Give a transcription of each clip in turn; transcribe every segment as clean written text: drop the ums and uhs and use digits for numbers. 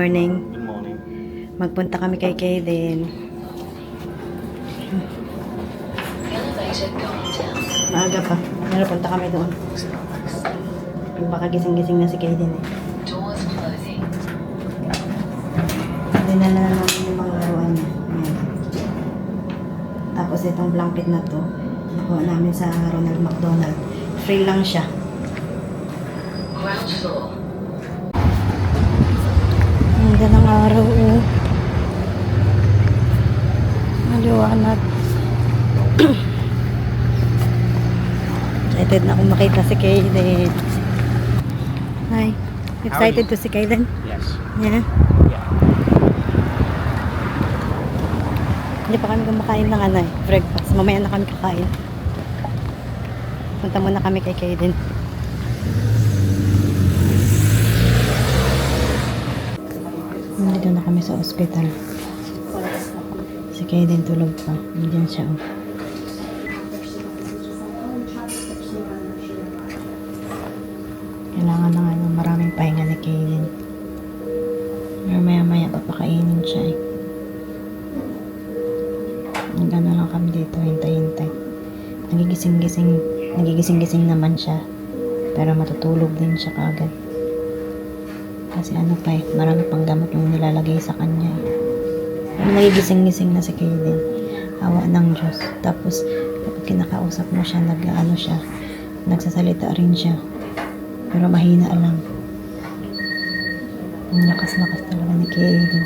morning. Good morning. Magpunta kami kay Kaden. Maaga pa. Pero punta kami doon. Baka gising-gising na si Kaden eh. Dinala na namin yung mga laruan niya. Ayan. Tapos itong blanket na to, nakuha namin sa Ronald McDonald. Free lang siya. Ground floor. Ganda ng araw oh. Maliwanag. Excited na akong makita si Kaden. Hi. Excited to si Kaden? Yes. Yeah. Yeah. Hindi pa kami kumakain ng breakfast. Mamaya na kami kakain. Punta muna kami kay Kaden. Nandito na kami sa ospital. Si Kaden tulog pa. Nandiyan siya oh. Kailangan na nga ng maraming pahinga ni Kaden. Pero maya papakainin siya eh. Hanggang na lang kami dito, hintay-hintay. Nagigising-gising naman siya. Pero matutulog din siya kagad. Kasi ano pa eh, marami pang gamot yung nilalagay sa kanya eh. Pero nagigising-gising na si Kaden. Awa ng Diyos. Tapos, kapag kinakausap mo siya, nagsasalita rin siya. Pero mahina lang. Ang lakas-lakas talaga ni Kaden.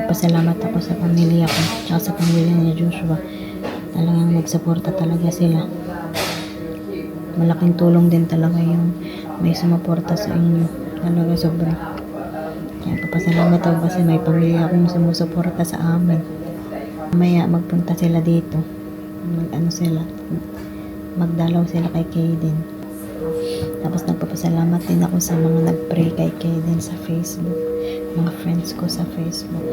Pasalamat ako sa pamilya ko at sa pamilya ni Joshua. Talagang nagsuporta talaga sila. Malaking tulong din talaga yung may sumuporta sa inyo. Talaga sobra. Kaya papasalamat ako kasi may pamilya akong sumusuporta sa amin. Mamaya magpunta sila dito. Magdalaw sila kay Kaden. Tapos nagpapasalamat din ako sa mga nagpray kay Kaden sa Facebook. Mga friends ko sa Facebook.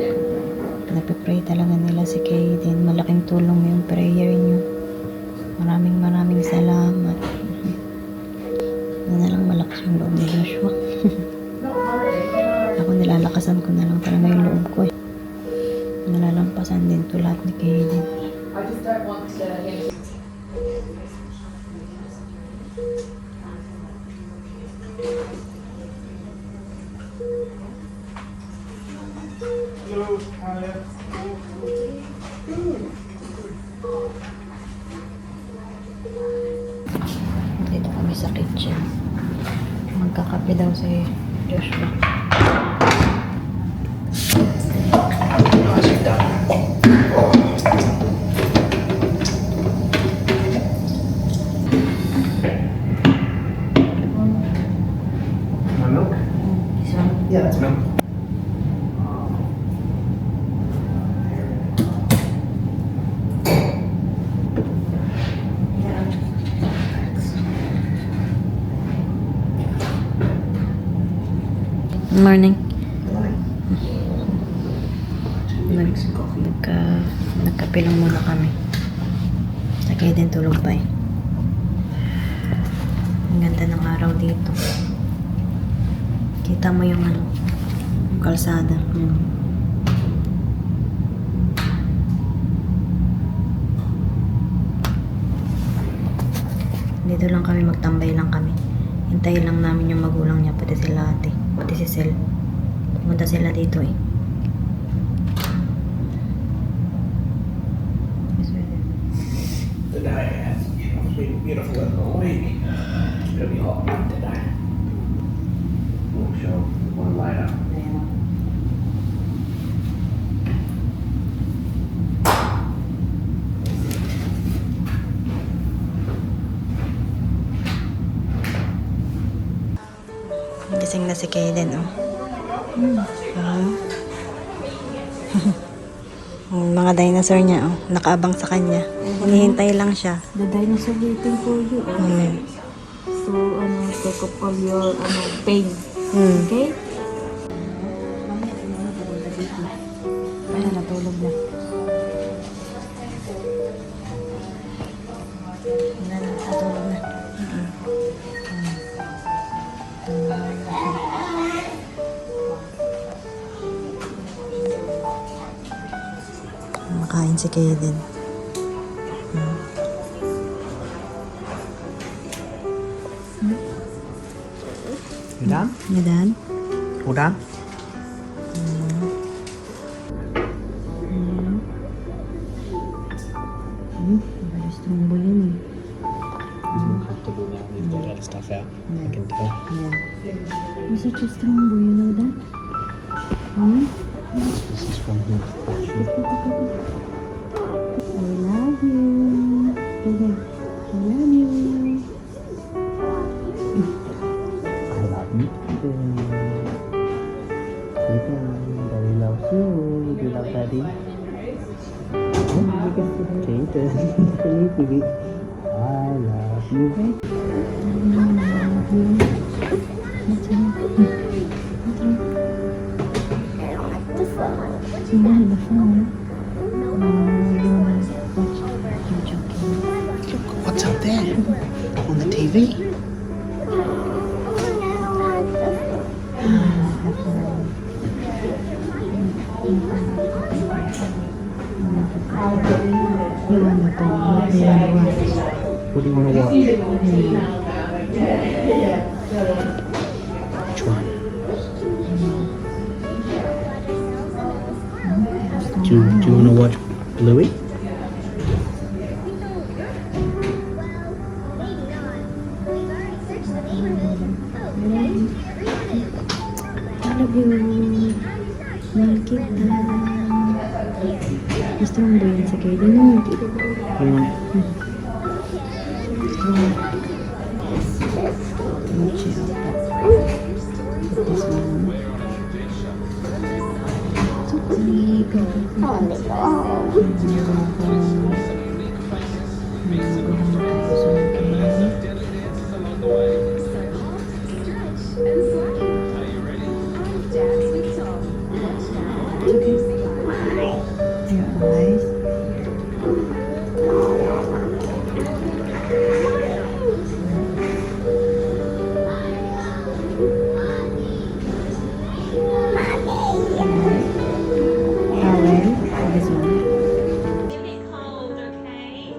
Nagpipray talaga nila si Kaden. Malaking tulong yung prayer niyo. Maraming salamat. Na lang malakas yung loob ni Joshua. Ako nilalakasan ko na lang talaga yung loob ko eh. Nalalampasan din to lahat ni Kaden. I just don't want to Dito kami sa kitchen. Magkakape daw si Joshua. My milk? So, Yeah, that's milk. morning. Morning. Nagkape lang muna kami. Sa Kaden tulog pa eh. Ang ganda ng araw dito. Kita mo yung kalsada. Dito lang kami, magtambay lang kami. Hintayin lang namin yung magulang niya, pati sila ate, pati si Sel. Pumunta sila dito eh. Today has been beautiful in the week. It'll be hot today. We'll show one later. Gising na si Kaden oh. Mga dinosaur niya oh, nakaabang sa kanya. Hinihintay lang siya. The dinosaur waiting for you. So, take up all your, pain. Okay? Ay, natulog na. Natulog na. din si Kaden. You done? Madan? All done? Very strong boy yun eh. Comfortable now. We've got other stuff out. I can tell. Yeah. You're such a strong boy, you know that? This is from him. I love you. Kaden, I love you. I love you. Daddy loves you. Do you love Daddy? Kaden. I love you. You have the phone. You want to watch YouTube. Look, what's up there? On the TV? You want to talk? What do you want to watch? What do you want to watch? Which one? Do you want to watch Bluey? I love you. Mahal kita. Gusto mong ba yun sa Kaden? No. You want? Mochi ata. This one. It's okay. Go. Maghahanap tayo sa akin. Your eyes. Towel. This one. Cold, okay?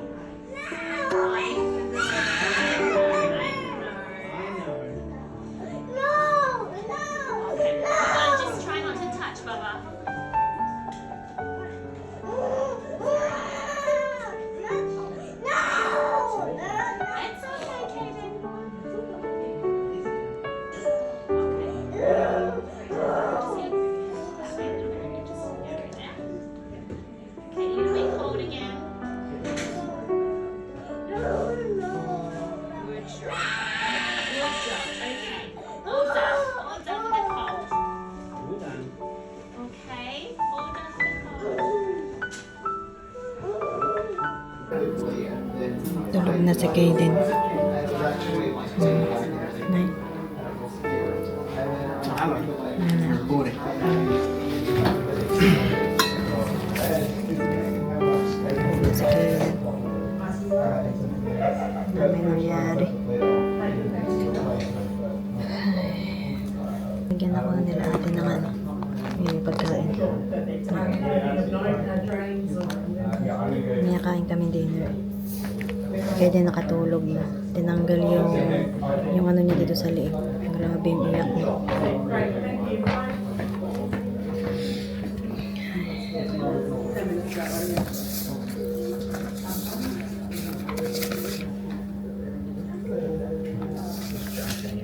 Just try not to touch, Bubba. It's okay, Kaden. Okay, you're gonna be cold again. Good job. Good job. Okay. All done. All done with the cold. Okay. All done with the cold. Tulog na si Kaden. Nay. Nana. Tulog na si Kaden. Ano may nangyari? Bigyan ako nila ate ng ano. Yung pagkain. Niyakain kami dinner. Kaya din nakatulog na. Tinanggal yung ano niya dito sa liig. Grabe yung iyak niya.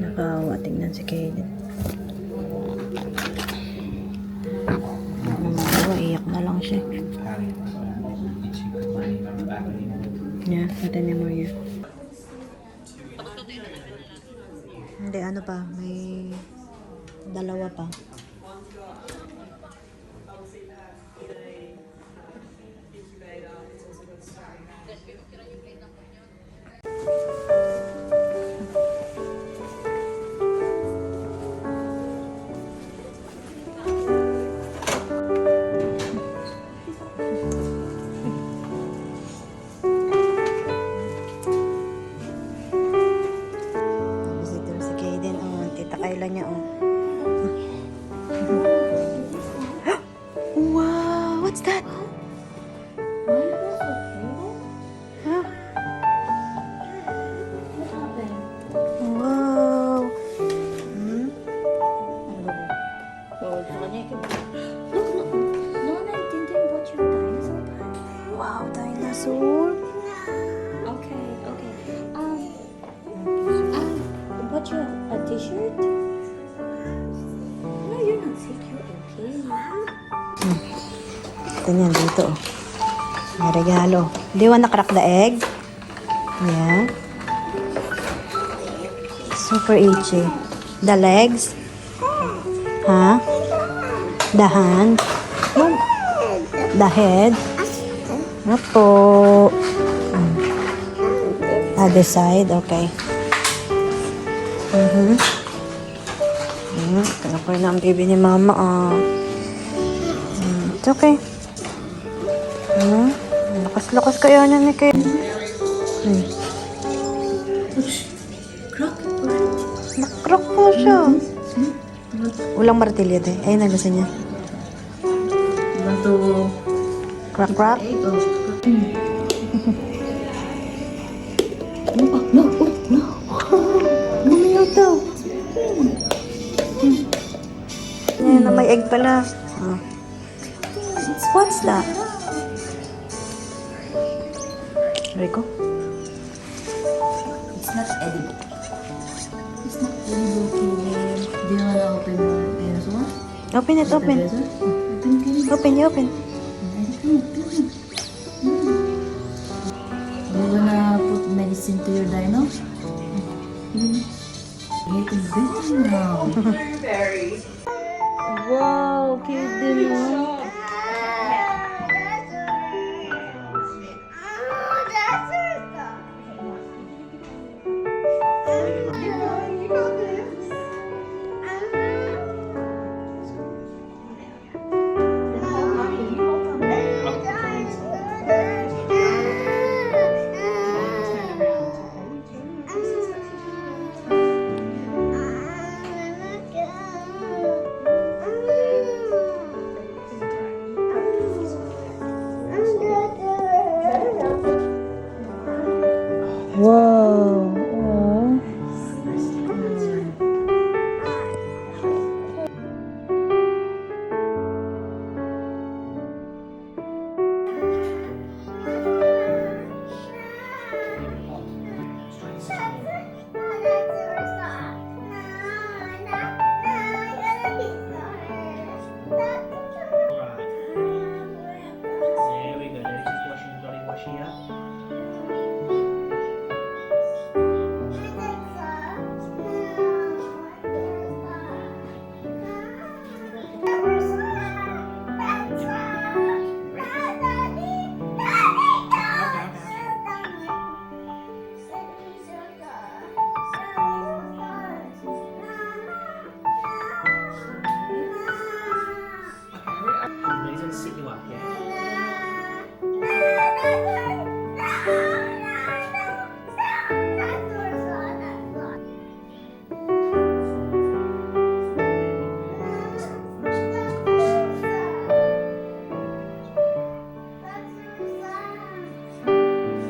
Nakaawa, tingnan si Kaden. Namagawa, iyak na lang siya. Yeah, natin mo yun. Hindi, ano pa, may dalawa pa. Visitor si Kaden, oh, tita Kayla niya, oh. Ito yan, dito. May regalo. Do you wanna crack the egg? Yeah. Super itchy. The legs? Huh? The hand? No. The head? Opo. Other side, okay. Kapag na ang baby ni mama, it's okay. Lakas-lakas kaya niya ni Kay. Nakrock po siya. Ulang martilyo ito. Ayun, nagasa niya. Crack, crack. Gumayaw daw. Ayan na, may egg pala. Oh. What's that? Rico? It's not edible. It's not edible, Kevin. Do you wanna open this one? Open it, open. Open, you open. Do you wanna put medicine to your dino? Getting better now. Blueberries. Wow, cute din mo. Wow. Oh. There we go. Daddy's just washing, Dolly washing up. Daddy's gonna sit you up, yeah?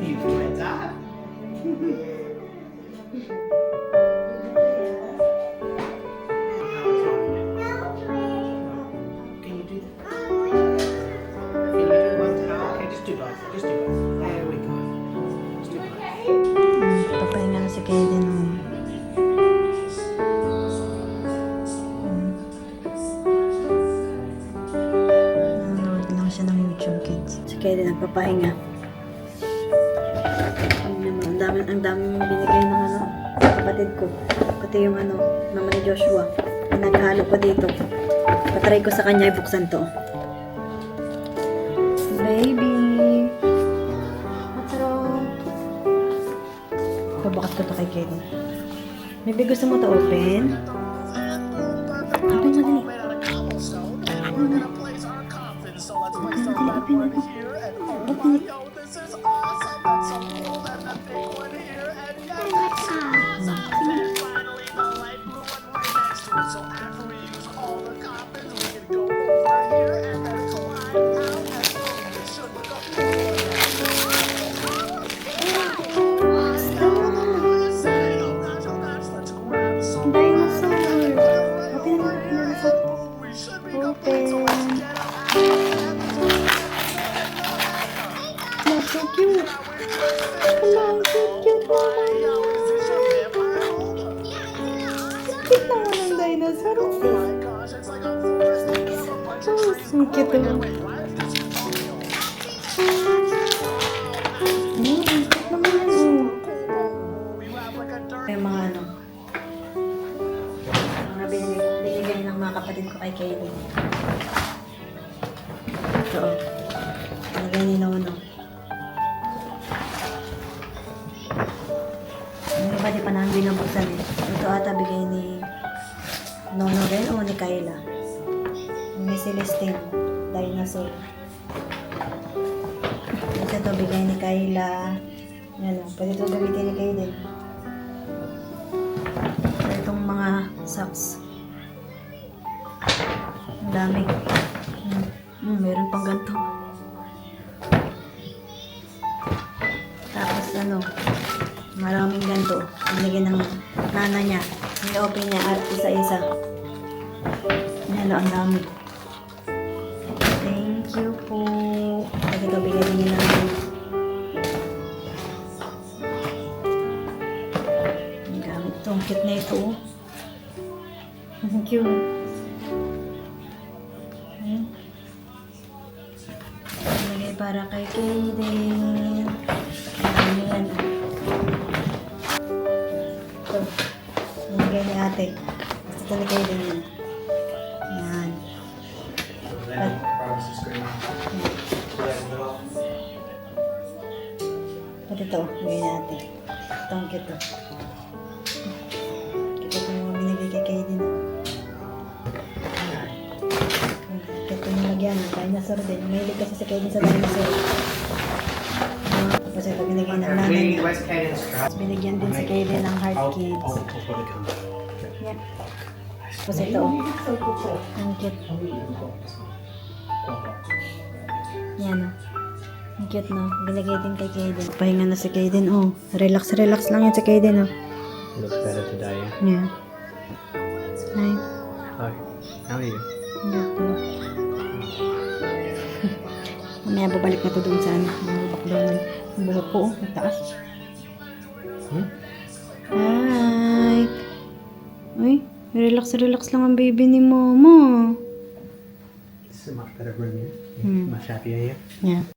You get that? Can you do that? Can you do one towel? Okay, just do both. Just do both. There we go. Just do both. Papahinga na si Kaden. Nanonood lang siya ng YouTube Kids. Si Kaden nagpapahinga. Ang dami binigay ng kapatid ko. Pati yung mama ni Joshua. Naghalo ko dito. Patry ko sa kanya ibuksan to. Baby! What's wrong? Pabakas ko to kay Kaden. Maybe gusto mo to open? Open mo dali. Open it. So cute. Hello, so cute naman. Cute naman ang dinosaur. Oh, so cute. iba di pa namin binubuksan eh. Ito ata bigay ni Nono rin o ni Kayla. May Celestine. Dinosaur. Ito bigay ni Kayla. Yan o. Pwede ito gamitin ni Kayla. Itong mga socks. Ang dami. Meron pang ganito. Tapos maraming ganito. Binigyan ng nana niya. Ni-open niya at isa-isa. Yan ang dami. Thank you po. Kasi ito bigyan niya namin. Ang gamit ito. Ang cute na ito. Ang cute. Lagay para kay Kaden. Ano yan? Ito. Lagay ni ate. Basta ito ni Kaden yan. Yan. Pati ito. Lagay ni ate. Ito ang cute to. Ito yung mga binigay kay Kaden. Ito yung lagyan. Dinosaur din. Mahilig kasi si Kaden sa dinosaur. Tapos ito binigay ng nanay niya. Where's Caden's strap? Tapos binigyan din si Kaden ng Heart Kids. I'll put it on. Yan. Tapos ito. Ang cute. Yan o. Ang cute no. Binigay din kay Kaden. Pahinga na si Kaden. Oh. Relax lang yan si Kaden. Oh. Looks better today. Yeah. Hi. Hi. How are you? Mamaya babalik na to doon sa mga baklangan. Ang buhok ko, ang taas. Hi! Uy, relax lang ang baby ni Mama. This is a much better room here. Hmm. Much happier here. Yeah.